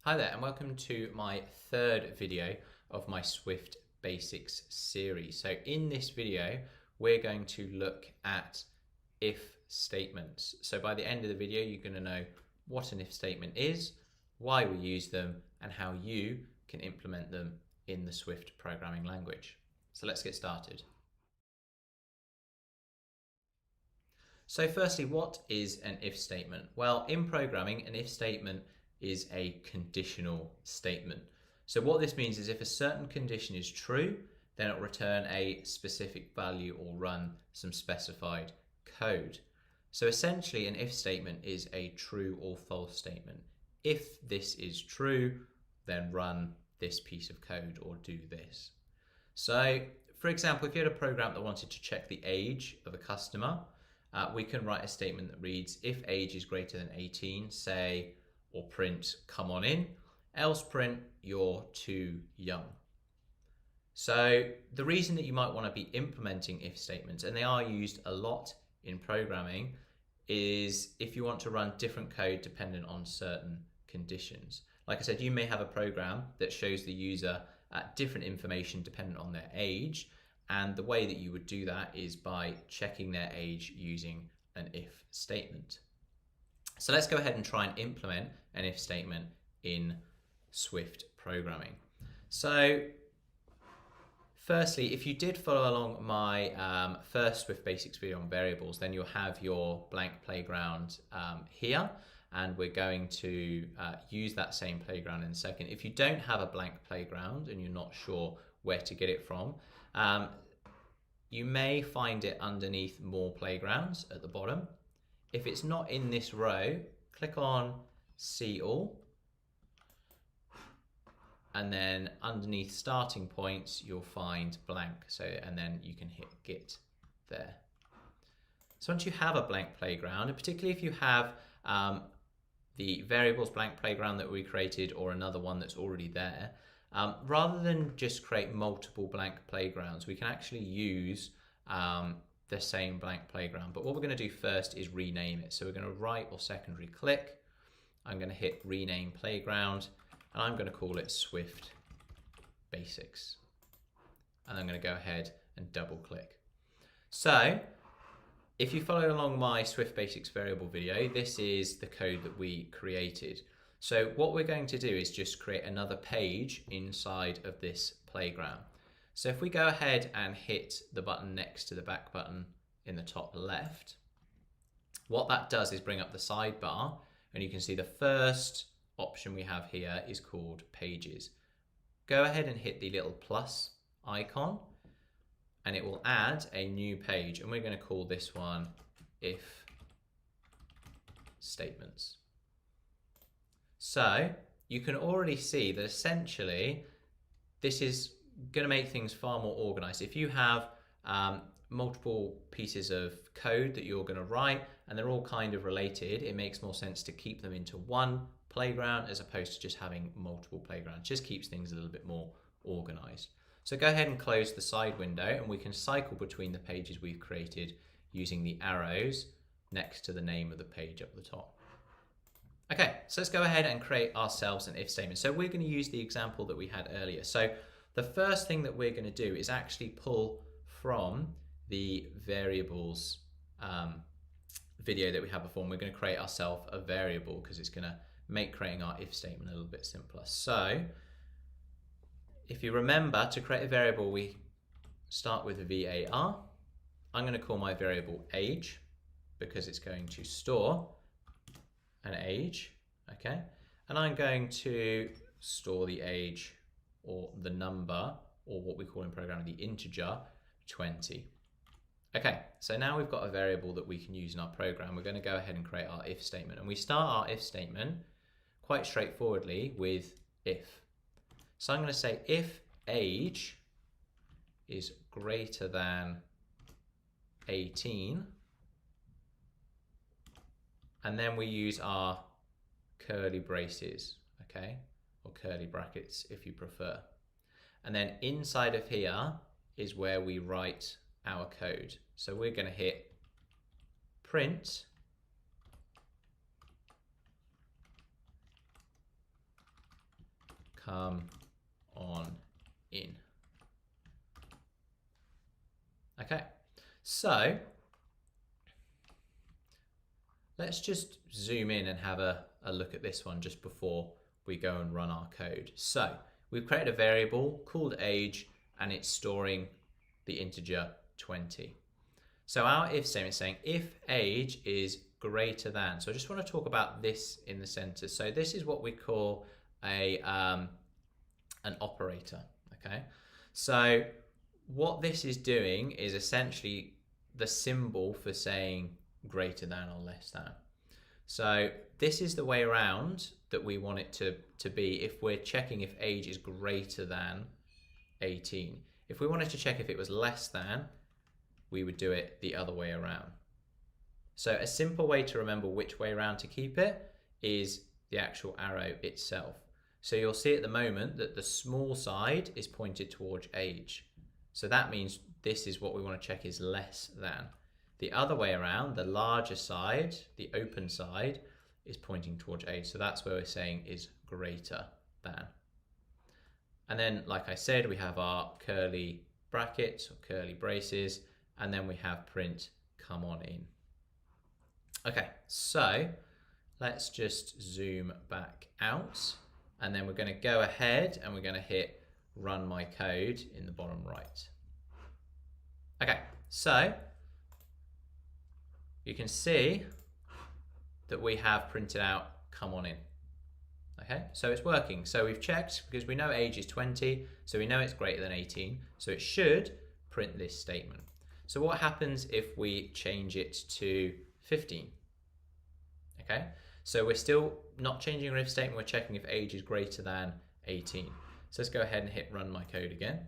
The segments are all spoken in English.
Hi there and welcome to my third video of my Swift Basics series. So in this video, we're going to look at if statements. So by the end of the video, you're going to know what an if statement is, why we use them, and how you can implement them in the Swift programming language. So let's get started. So firstly, what is an if statement? Well, in programming, an if statement is a conditional statement. So what this means is if a certain condition is true, then it'll return a specific value or run some specified code. So essentially an if statement is a true or false statement. If this is true, then run this piece of code or do this. So for example, if you had a program that wanted to check the age of a customer, we can write a statement that reads, if age is greater than 18, say, or print, come on in, else print, you're too young. So the reason that you might want to be implementing if statements, and they are used a lot in programming, is if you want to run different code dependent on certain conditions. Like I said, you may have a program that shows the user different information dependent on their age, and the way that you would do that is by checking their age using an if statement. So let's go ahead and try and implement an if statement in Swift programming. So firstly, if you did follow along my first Swift Basics video on variables, then you'll have your blank playground here, and we're going to use that same playground in a second. If you don't have a blank playground and you're not sure where to get it from, you may find it underneath more playgrounds at the bottom. If it's not in this row, click on See All, and then underneath starting points you'll find blank, and then you can hit Git there. So once you have a blank playground, and particularly if you have the variables blank playground that we created or another one that's already there, rather than just create multiple blank playgrounds, we can actually use the same blank playground. But what we're going to do first is rename it. So we're going to right or secondary click. I'm going to hit rename playground, and I'm going to call it Swift Basics. And I'm going to go ahead and double click. So if you follow along my Swift Basics variable video, this is the code that we created. So what we're going to do is just create another page inside of this playground. So if we go ahead and hit the button next to the back button in the top left, what that does is bring up the sidebar, and you can see the first option we have here is called Pages. Go ahead and hit the little plus icon, and it will add a new page, and we're going to call this one If Statements. So you can already see that essentially this is going to make things far more organized. If you have multiple pieces of code that you're going to write and they're all kind of related, it makes more sense to keep them into one playground as opposed to just having multiple playgrounds. It just keeps things a little bit more organized. So go ahead and close the side window, and we can cycle between the pages we've created using the arrows next to the name of the page up the top. Okay, so let's go ahead and create ourselves an if statement. So we're going to use the example that we had earlier. So the first thing that we're going to do is actually pull from the variables video that we had before, and we're going to create ourselves a variable because it's going to make creating our if statement a little bit simpler. So if you remember, to create a variable, we start with var. I'm going to call my variable age because it's going to store an age, okay? And I'm going to store the age, or the number, or what we call in programming the integer, 20. Okay, so now we've got a variable that we can use in our program. We're going to go ahead and create our if statement, and we start our if statement quite straightforwardly with if. So I'm going to say if age is greater than 18, and then we use our curly braces, okay, or curly brackets if you prefer. And then inside of here is where we write our code. So we're going to hit print come on in. Okay, so let's just zoom in and have a look at this one just before we go and run our code. So we've created a variable called age, and it's storing the integer 20. So our if statement is saying if age is greater than. So I just want to talk about this in the center. So this is what we call an operator. Okay, so what this is doing is essentially the symbol for saying greater than or less than. So this is the way around that we want it to be if we're checking if age is greater than 18. If we wanted to check if it was less than, we would do it the other way around. So a simple way to remember which way around to keep it is the actual arrow itself. So you'll see at the moment that the small side is pointed towards age. So that means this is what we want to check is less than. The other way around, the larger side, the open side, is pointing towards age. So that's where we're saying is greater than. And then, like I said, we have our curly brackets or curly braces, and then we have print come on in. Okay, so let's just zoom back out, and then we're going to go ahead and we're going to hit run my code in the bottom right. Okay, so you can see that we have printed out come on in. Okay, so it's working. So we've checked because we know age is 20, so we know it's greater than 18, so it should print this statement. So what happens if we change it to 15? Okay, so we're still not changing our if statement, we're checking if age is greater than 18. So let's go ahead and hit run my code again.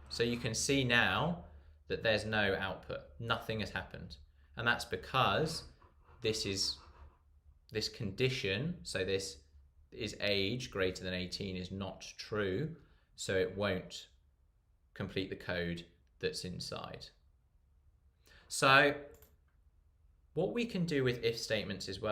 So you can see now that there's no output, nothing has happened. And that's because this condition, so this is age greater than 18 is not true, so it won't complete the code that's inside. So what we can do with if statements as well